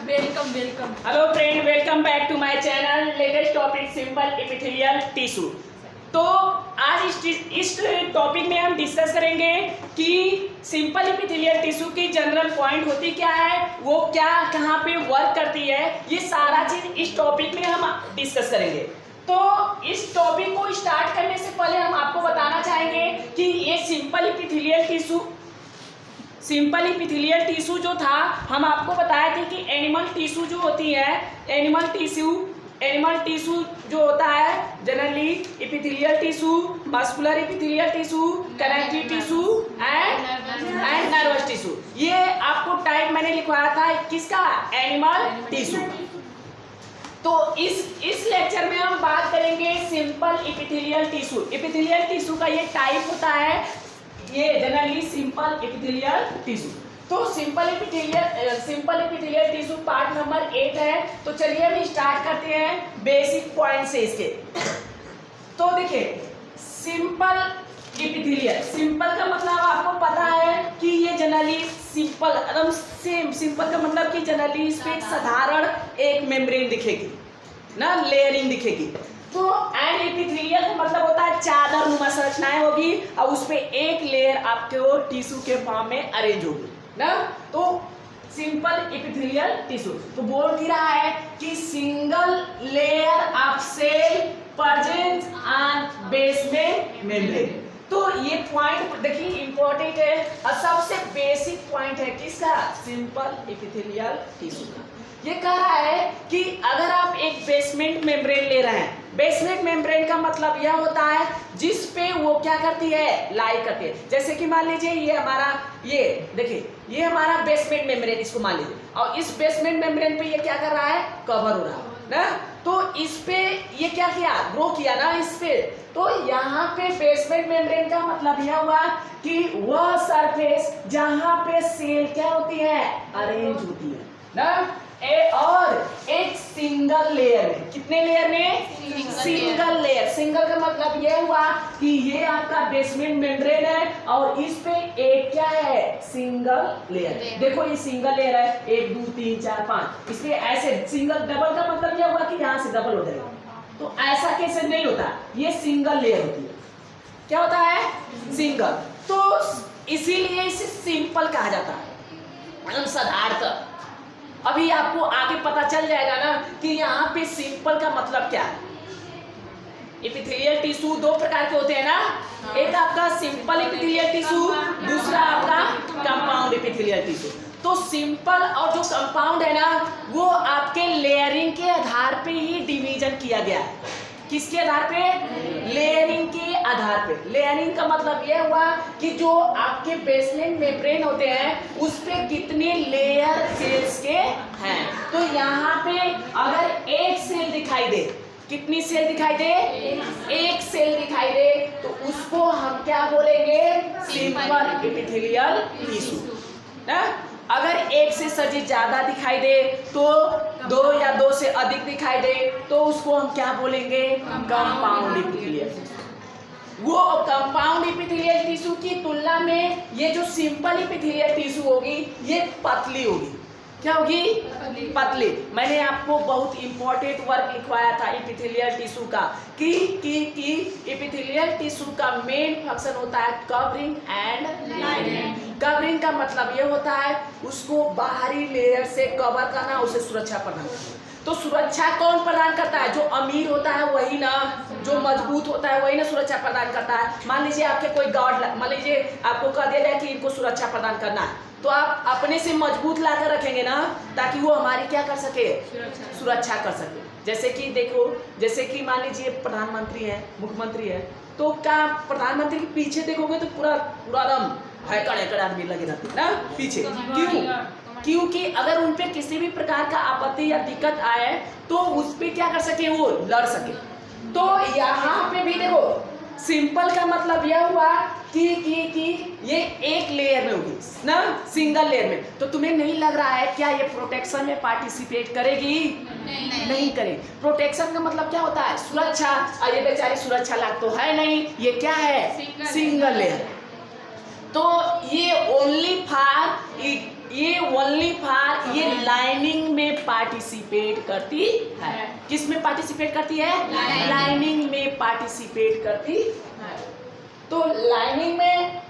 Welcome welcome. Hello friend, welcome back to my channel. Latest topic simple epithelial tissue. तो आज इस topic में हम डिस्कस करेंगे कि सिंपल एपिथेलियल टिश्यू की जनरल पॉइंट होती क्या है, वो क्या कहाँ पे वर्क करती है, ये सारा चीज इस टॉपिक में हम डिस्कस करेंगे। तो इस टॉपिक को स्टार्ट करने से पहले हम आपको बताना चाहेंगे कि ये सिंपल एपिथेलियल टिश्यू जो था, हम आपको बताया थे कि एनिमल टिश्यू जो होती है, एनिमल टिश्यू जो होता है generally epithelial tissue, muscular epithelial tissue, connective tissue and nervous tissue. ये आपको टाइप मैंने लिखवाया था किसका, एनिमल टिश्यू। तो इस लेक्चर में हम बात करेंगे simple epithelial tissue. Epithelial tissue का ये टाइप होता है, ये जनरली सिंपल एपिथेलियल टिश्यू। तो simple epithelial tissue part number 8 है। तो चलिए हम स्टार्ट करते हैं बेसिक पॉइंट से इसके। तो देखिए सिंपल एपिथेलियल, सिंपल का मतलब आपको पता है कि ये जनरली सिंपल एकदम सेम, सिंपल का मतलब कि जनरली इस पे एक साधारण एक मेम्ब्रेन दिखेगी ना, लेयरिंग दिखेगी। तो एंड एपिथेलियल का मतलब होता है चादर नुमा संरचनाएं होगी और उस पे एक लेयर आपके टिश्यू के फॉर्म में अरेंज होगी ना। तो सिंपल एपिथेलियल टिश्यू तो बोल ही रहा है कि single layer of cell present on basement membrane. तो ये पॉइंट देखिए इंपॉर्टेंट है और सबसे बेसिक पॉइंट है किसका, सिंपल एपिथेलियल टिश्यू का। ये कह रहा है कि अगर आप एक बेसमेंट मेम्ब्रेन ले रहे हैं, बेसमेंट मेम्ब्रेन का मतलब यह होता है जिस पे वो क्या करती है, लाई करती है। जैसे कि मान लीजिए ये हमारा, ये देखिए ये हमारा बेसमेंट मेम्ब्रेन, इसको मान लीजिए, और इस बेसमेंट मेम्ब्रेन पे ये क्या कर रहा है, कवर हो रहा है ना। तो इस पे ये क्या किया, ग्रो किया ना इस पे। तो यहाँ पे बेसमेंट मेम्ब्रेन का मतलब यह हुआ कि वह सरफेस जहाँ पे सेल क्या होती है, अरेंज होती है ना। और एक सिंगल लेयर में, कितने लेयर में, सिंगल लेयर। सिंगल का मतलब ये हुआ कि ये आपका बेसमेंट मेम्ब्रेन है और इस पे एक क्या है, सिंगल लेयर। देखो ये सिंगल लेयर है, 1 2 3 4 5, इसलिए ऐसे सिंगल। डबल का मतलब ये हुआ कि यहाँ से डबल हो जाएगा, तो ऐसा कैसे नहीं होता, ये सिंगल लेयर होती है। क्या होता है, सिंगल। तो इसीलिए इसे सिंपल कहा जाता है, मतलब साधारणतः। अभी आपको आगे पता चल जाएगा ना कि यहाँ पे सिंपल का मतलब क्या है। एपिथेलियल टिश्यू 2 प्रकार के होते हैं ना, एक आपका सिंपल एपिथेलियल टिश्यू, दूसरा आपका कंपाउंड एपिथेलियल टिश्यू। तो सिंपल और जो कंपाउंड है ना, वो आपके लेयरिंग के आधार पे ही डिवीजन किया गया है। किसके आधार पे, लेयरिंग के आधार पे। लेयरिंग का मतलब यह हुआ कि जो आपके बेसमेंट मेम्ब्रेन होते हैं उस पे कितने लेयर सेल्स के हैं। तो यहाँ पे अगर एक सेल दिखाई दे, कितनी सेल दिखाई दे, एक सेल दिखाई दे, तो उसको हम क्या बोलेंगे, सिंपल एपिथेलियल टिश्यू ना। अगर एक से सजी ज्यादा दिखाई दे, तो 2 या 2 से अधिक दिखाई दे, तो उसको हम क्या बोलेंगे, कंपाउंड एपिथेलियल। वो कंपाउंड एपिथेलियल टिश्यू की तुलना में ये जो सिंपल एपिथेलियल टिश्यू होगी ये पतली होगी। क्या होगी, पतली। मैंने आपको बहुत इंपॉर्टेंट वर्क लिखवाया था एपिथेलियल टिश्यू का कि एपिथेलियल टिश्यू का मेन फंक्शन होता है कवरिंग एंड लाइनिंग। कवरिंग का मतलब ये होता है उसको बाहरी लेयर से कवर करना, उसे सुरक्षा प्रदान करना। तो सुरक्षा कौन प्रदान करता है, जो अमीर होता है वही ना, जो मजबूत होता है वही ना सुरक्षा प्रदान करता है। मान लीजिए आपके कोई गार्ड, मान लीजिए आपको कह दिया जाए कि इनको सुरक्षा प्रदान करना है, तो आप अपने से मजबूत लाकर रखेंगे ना, ताकि वो हमारी क्या कर सके, सुरक्षा कर सके। जैसे कि देखो, जैसे कि मान लीजिए प्रधानमंत्री है, मुख्यमंत्री है, तो क्या प्रधानमंत्री के पीछे देखोगे तो पूरा एकदम हैकड़ आदमी लगे रहते ना पीछे। क्योंकि अगर उन पे किसी भी प्रकार का आपत्ति या दिक्कत आए तो उस पे क्या कर सके, वो लड़ सके। तो यहाँ पे भी देखो सिंपल का मतलब यह हुआ कि ये एक लेयर में होगी ना, सिंगल लेयर में। तो तुम्हें नहीं लग रहा है क्या ये प्रोटेक्शन में पार्टिसिपेट करेगी, नहीं करेगी। प्रोटेक्शन का मतलब क्या होता है, सुरक्षा। और ये बेचारी सुरक्षा लायक तो है नहीं, ये क्या है, सिंगल लेयर। तो ये ओनली फॉर ये ओनली फॉर ये लाइनिंग में पार्टिसिपेट करती है। किस में पार्टिसिपेट करती है? लाइनिंग में पार्टिसिपेट करती है। तो लाइनिंग में,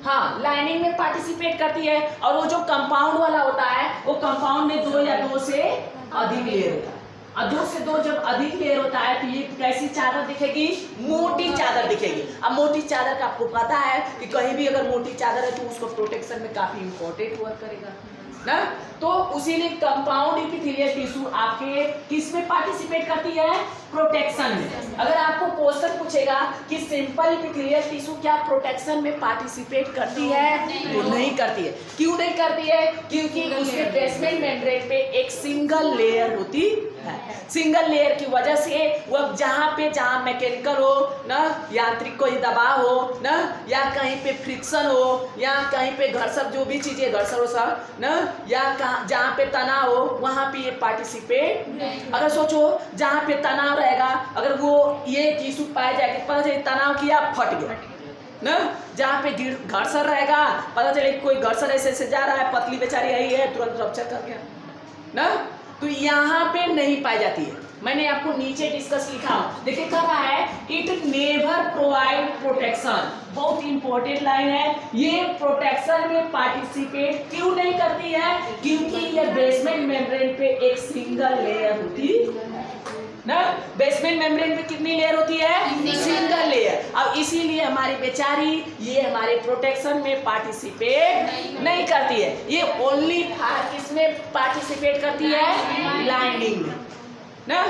हाँ लाइनिंग में पार्टिसिपेट करती है। और वो जो कंपाउंड वाला होता है वो कंपाउंड में 2 या 2 से अधिक लेयर होता है। और 2 से 2 जब अधिक लेयर होता है तो ये कैसी चादर दिखेगी? मोटी चादर दिखेगी। अब मोटी चादर का आपको पता है कि कहीं भी अगर मोटी चादर है तो उसको प्रोटेक्शन में काफी इंपॉर्टेंट वर्क करेगा ना। तो उसीलिए कंपाउंड एपिथेलियल टिश्यू आपके किस में पार्टिसिपेट करती है? प्रोटेक्शन में। अगर आपको क्वेश्चन पूछेगा कि सिंपल एपिथेलियल टिश्यू क्या प्रोटेक्शन में पार्टिसिपेट करती है? तो नहीं करती है। क्यों नहीं करती है? क्योंकि उसके बेसमेंट मेम्ब्रेन पे एक सिंगल लेयर होती है। सिंगल लेयर की वजह से वह जहाँ मैकेनिकल हो ना, यांत्रिक कोई दबाव हो ना, या कहीं पे फ्रिक्शन हो, या कहीं पे घर्षण, जो भी चीजें घर्षण हो सब ना, या जहाँ पे तनाव हो वहाँ पे ये पार्टिसिपेट। अगर सोचो जहाँ पे तनाव रहेगा, अगर वो ये टिश्यू पाया जाएगा, पता चले तनाव किया फट गया ना। जहाँ पे घर्षण रहेगा, पता चले कोई घर्षण ऐसे जा रहा है, पतली बेचारी आई है तुरंत रप्चर कर गया ना, तो यहाँ पे नहीं पाई जाती है। मैंने आपको नीचे डिस्कस लिखा हूं, देखिए कह रहा है इट नेवर प्रोवाइड प्रोटेक्शन। बहुत इंपॉर्टेंट लाइन है। ये प्रोटेक्शन में पार्टिसिपेट क्यों नहीं करती है? क्योंकि ये बेसमेंट मेम्ब्रेन पे एक सिंगल लेयर होती है ना। बेसमेंट मेम्ब्रेन पे कितनी लेयर होती है? Single layer. अब इसीलिए हमारी बेचारी ये हमारे प्रोटेक्शन में पार्टिसिपेट नहीं करती है। ये ओनली किसमें पार्टिसिपेट करती है? लाइनिंग में ना।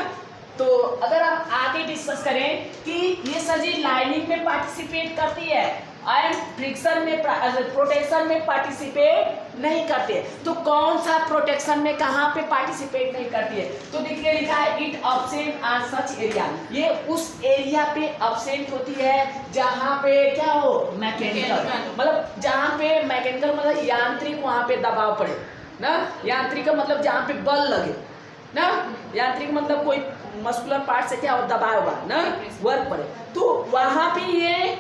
तो अगर आप आगे डिस्कस करें कि ये सजी लाइनिंग में पार्टिसिपेट करती है एंड फ्रिक्शन में, प्रोटेक्शन में पार्टिसिपेट नहीं करती है, तो कौन सा प्रोटेक्शन में कहाँ पे पार्टिसिपेट नहीं करती है? तो देखिए लिखा है it absent on such area. ये उस एरिया पे अब्सेंट होती है जहाँ पे क्या हो? मैकेनिकल, मतलब जहाँ पे मैकेनिकल मतलब यांत्रिक, वहाँ पे दबाव पड़े ना। यांत्रिक का मतलब जहाँ पे बल लगे ना, यांत्रिक मतलब कोई मस्कुलर पार्ट से क्या हो? दबाव होगा ना, वर्क पड़े, तो वहाँ पे ये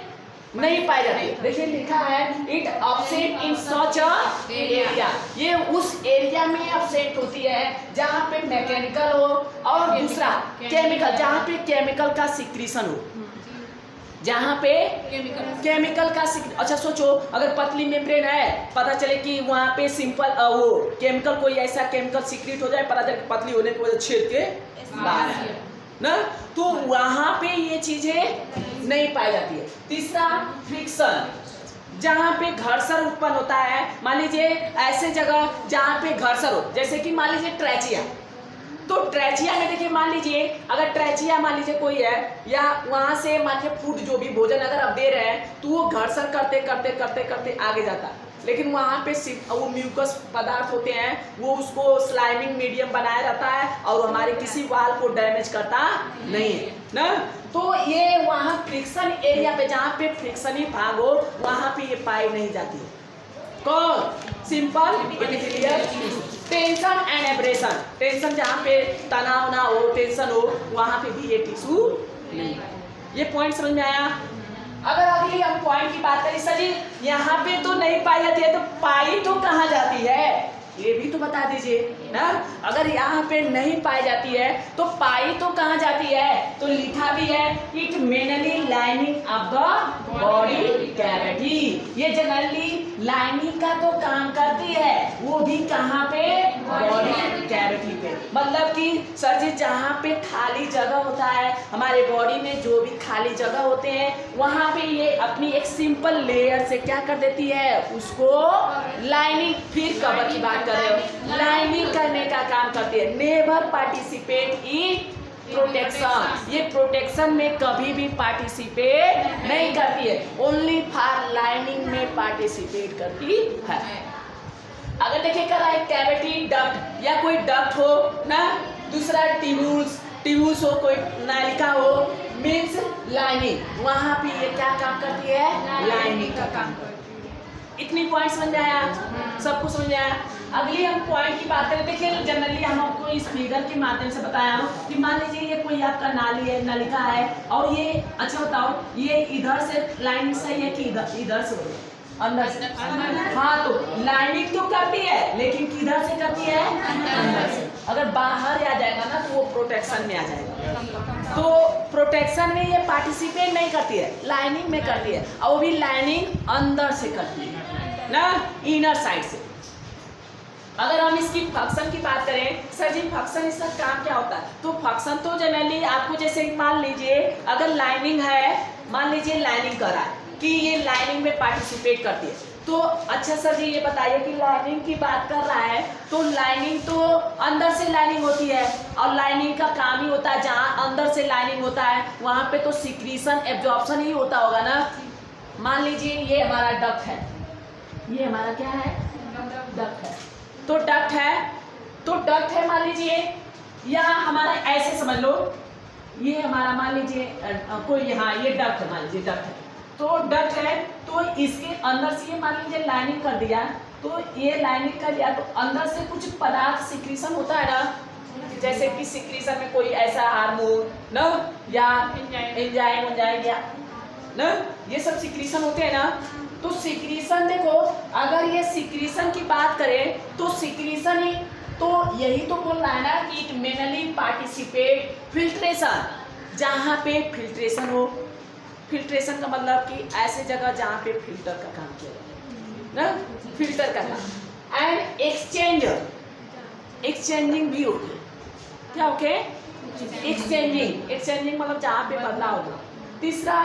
नहीं पाई जाती। देखिए लिखा है it absent in such a area. ये उस एरिया में अब्सेंट होती है जहाँ पे मैकेनिकल हो और दूसरा केमिकल, जहाँ पे केमिकल का सिक्रीशन हो, जहाँ पे केमिकल का अच्छा सोचो अगर पतली मेम्ब्रेन है, पता चले कि वहाँ पे सिंपल वो केमिकल, कोई ऐसा केमिकल सीक्रेट हो जाए, पता चले पतली होने की वजह छेद के बाहर ना, तो वहाँ पे ये चीजें नहीं पाई जाती है। तीसरा फ्रिक्शन, जहाँ पे घर्षण उत्पन्न होता है। मान लीजिए ऐसे जगह जहाँ पे घर्षण हो, जैसे कि मान लीजिए ट्रैचिया, तो ट्रैचिया में देखिए मान लीजिए अगर ट्रैचिया मान लीजिए कोई है, या वहां से मान लीजिए फूड जो भी भोजन अगर आप दे रहे हैं तो वो घर्षण करते करते करते करते आगे जाता है, लेकिन वहाँ पे वो म्यूकस पदार्थ होते हैं, वो उसको स्लाइमिंग मीडियम बनाया रहता है और हमारे किसी वाल को डैमेज करता नहीं है ना। तो ये वहाँ फ्रिक्शन एरिया पे, जहाँ पे फ्रिक्शन ही भाग हो वहाँ पे ये पाई नहीं जाती है। कौन? Simple epithelial tissue. Tension and abrasion, tension जहाँ पे तनाव ना हो, टेंशन हो, वहाँ पे भी ये टिश्यू नहीं। ये पॉइंट समझ में आया? अगर अगली हम पॉइंट की बात करें, सर जी यहाँ पे तो नहीं पाई जाती है, तो पाई तो कहाँ जाती है? ये भी तो बता दीजिए ना। अगर यहाँ पे नहीं पाई जाती है तो पाई तो कहाँ जाती है? तो लिखा भी है it mainly lining of the body cavity. ये जनरली लाइनिंग का तो काम करती है, वो भी कहाँ पे? बॉडी कैविटी पे। मतलब कि सर जी जहाँ पे खाली जगह होता है हमारे बॉडी में, जो भी खाली जगह होते हैं वहाँ पे ये अपनी एक सिंपल लेयर से क्या कर देती है? उसको लाइनिंग, फिर कवर की बात कर रहे हो, लाइनिंग करने का काम करती है। नेवर पार्टिसिपेट इन प्रोटेक्शन, ये प्रोटेक्शन में कभी भी पार्टिसिपेट नहीं करती है, ओनली फॉर लाइनिंग में पार्टिसिपेट करती है। अगर देखिए कर रहा है कैविटी डक्ट, या कोई डक्ट हो ना, दूसरा ट्यूब्यूल्स हो, कोई नालिका हो, मीन्स लाइनिंग, वहां पे ये क्या काम करती है? लाइनिंग का काम करती है। इतनी पॉइंट समझ में आया? सबको समझ में आया? अगली हम पॉइंट की बात करें। देखिए जनरली हम आपको इस फिगर के माध्यम से बताया हूँ कि मान लीजिए ये कोई आपका नाली है, नलिका है, और ये अच्छा बताओ ये इधर से लाइन सही है कि इधर से हो रही है? अंदर से। हाँ, तो लाइनिंग तो करती है लेकिन किधर से करती है? अंदर से। अगर बाहर आ जाएगा ना तो वो प्रोटेक्शन में आ जाएगा। तो प्रोटेक्शन में ये पार्टिसिपेट नहीं करती है, लाइनिंग में करती है, और वो भी लाइनिंग अंदर से करती है ना, इनर साइड से। अगर हम इसकी फंक्शन की बात करें, सर जी फंक्शन इसका काम क्या होता है? तो फंक्शन तो जनरली आपको, जैसे मान लीजिए अगर लाइनिंग है, मान लीजिए लाइनिंग कर रहा है कि ये लाइनिंग में पार्टिसिपेट करती है, तो अच्छा सर जी ये बताइए कि लाइनिंग की बात कर रहा है तो लाइनिंग तो अंदर से लाइनिंग होती है, और लाइनिंग का काम ही होता है जहाँ अंदर से लाइनिंग होता है वहाँ पे तो सिक्रीशन एब्जॉर्प्शन ही होता होगा ना। मान लीजिए ये हमारा डक्ट है, ये हमारा क्या है? डक्ट है। तो डक्ट है, तो डक्ट है मान लीजिए, या हमारा ऐसे समझ लो, ये हमारा मान लीजिए कोई, यहाँ ये डक्ट है, मान लीजिए डक्ट है, तो डक्ट है, तो इसके अंदर से ये मान लीजिए लाइनिंग कर दिया, तो ये लाइनिंग कर दिया तो अंदर से कुछ पदार्थ सिक्रीशन होता है ना, जैसे कि सिक्रीशन में कोई ऐसा हार्मोन ना, या एंजाइम या ना, ये सब सिक्रीशन होते हैं ना। तो सिक्रीशन देखो, अगर ये सिक्रीशन की बात करें तो सिक्रीशन ही तो यही तो बोल रहा है ना कि इट मेनली पार्टिसिपेट फिल्ट्रेशन, जहाँ पे फिल्ट्रेशन हो। फिल्ट्रेशन का मतलब कि ऐसे जगह जहाँ पे फिल्टर का काम किया जाए ना, फिल्टर का काम। एंड एक्सचेंजिंग भी होगी, क्या ओके? एक्सचेंजिंग मतलब जहाँ पे बदलाव होगा। तीसरा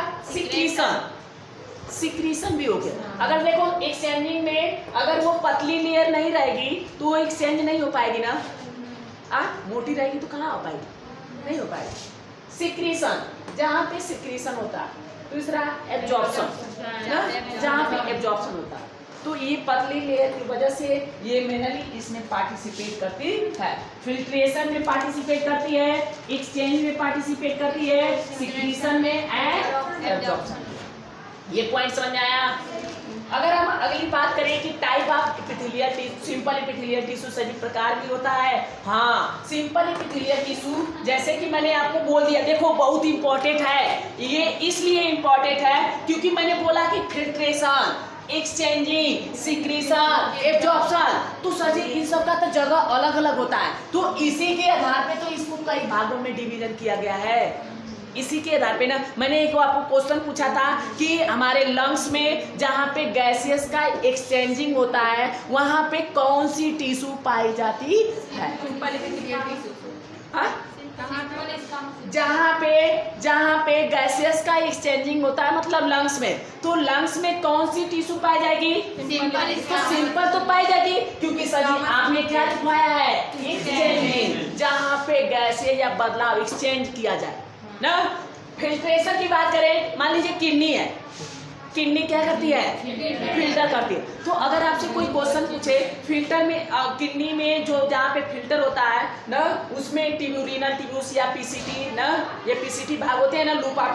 सिक्रीशन भी हो गया। अगर देखो एक्सचेंजिंग में अगर वो पतली लेयर नहीं रहेगी तो वो एक्सचेंज नहीं हो पाएगी ना, मोटी रहेगी तो कहाँ हो पाएगी? नहीं हो पाएगी। सिक्रीशन, जहाँ पे सिक्रीशन होता है। दूसरा एब्जॉर्प्शन ना, जहाँ पे एब्जॉर्प्शन होता है। तो ये पतली लेयर की वजह से ये मेनली इसमें पार्टिसिपेट करती है, फिल्ट्रेशन में पार्टिसिपेट करती है, एक्सचेंज में पार्टिसिपेट करती है, सिक्रीशन में एंड एब्जॉर्प्शन। ये पॉइंट समझ आया? अगर हम अगली बात करें कि type of epithelial tissue, simple epithelial tissue सभी प्रकार भी होता है। हाँ, सिंपल एपिथेलियल टिश्यू जैसे कि मैंने आपको बोल दिया, देखो बहुत इंपॉर्टेंट है ये, इसलिए इंपॉर्टेंट है क्योंकि मैंने बोला कि फिल्ट्रेशन, एक्सचेंजिंग, सिक्रीशन, एब्जॉर्प्शन, तो सर जी इन सब का तो जगह अलग अलग होता है, तो इसी के आधार पे तो इसको कई भागों में डिवीजन किया गया है। इसी के आधार पे ना मैंने एक आपको क्वेश्चन पूछा था कि हमारे लंग्स में जहाँ पे गैसेस का एक्सचेंजिंग होता है वहाँ पे कौन सी टिश्यू पाई जाती है? जहाँ पे गैसेस का एक्सचेंजिंग होता है मतलब लंग्स में, तो लंग्स में कौन सी टिश्यू पाई जाएगी? सिंपल तो पाई जाएगी, क्योंकि सर जी आपने क्या लिखवाया है? एक्सचेंजिंग, जहाँ पे गैसेस या बदलाव एक्सचेंज किया जाए ना। फिल्ट्रेशन की बात करें, मान लीजिए किडनी है, किडनी क्या करती है? फिल्टर करती है। तो अगर आपसे कोई क्वेश्चन पूछे फिल्टर में, किडनी में जो जहाँ पे फिल्टर होता है ना, उसमें ट्यूबुरिनल ट्यूब्स या पीसीटी ना, ये पीसीटी भाग होते हैं ना, लूपा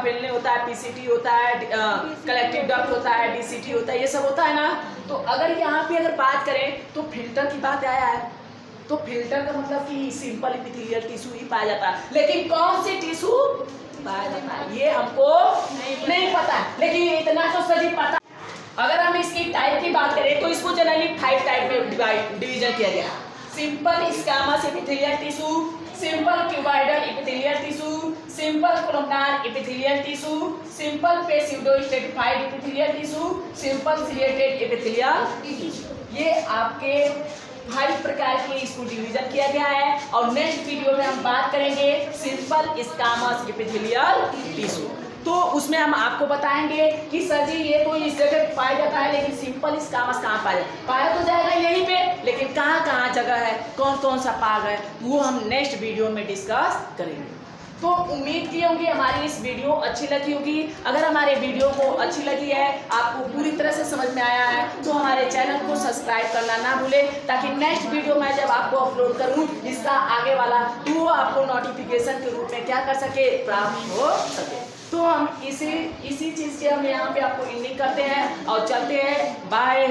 फैलने होता है, पीसीटी होता है, कलेक्टिव डक्ट होता है, डीसीटी होता है, ये सब होता है ना। तो अगर यहाँ पे अगर बात करें तो फिल्टर की बात आया है, तो फिल्टर का मतलब कि सिंपल एपिथेलियल टिश्यू ही पाया जाता है, लेकिन कौन से टिश्यू पाया जाता है ये हमको नहीं पता, लेकिन इतना तो सही पता। अगर हम इसकी टाइप की बात करें तो इसको जनरली 5 टाइप में डिवीजन किया गया। Simple squamous epithelial tissue, simple cuboidal epithelial tissue, simple columnar epithelial tissue, simple pseudostratified epithelial tissue, simple ciliated epithelial tissue. ये आपके 5 प्रकार के इसको डिवीजन किया गया है, और नेक्स्ट वीडियो में हम बात करेंगे सिंपल स्क्वैमस एपिथेलियल टिश्यू। तो उसमें हम आपको बताएंगे कि सर जी ये तो इस जगह पाया जाता है, लेकिन सिंपल स्क्वैमस कहाँ पाया तो जाएगा यहीं पे, लेकिन कहाँ कहाँ जगह है, कौन कौन सा पार्ट है, वो हम नेक्स्ट वीडियो में डिस्कस करेंगे। तो उम्मीद की होगी हमारी इस वीडियो अच्छी लगी होगी। अगर हमारे वीडियो को अच्छी लगी है, आपको पूरी तरह से समझ में आया है, तो हमारे चैनल को सब्सक्राइब करना ना भूलें, ताकि नेक्स्ट वीडियो मैं जब आपको अपलोड करूं इसका आगे वाला, तो वो आपको नोटिफिकेशन के रूप में क्या कर सके, प्राप्त हो सके। तो हम इसी चीज़ के हम यहाँ पे आपको एंडिंग करते हैं और चलते हैं। बाय।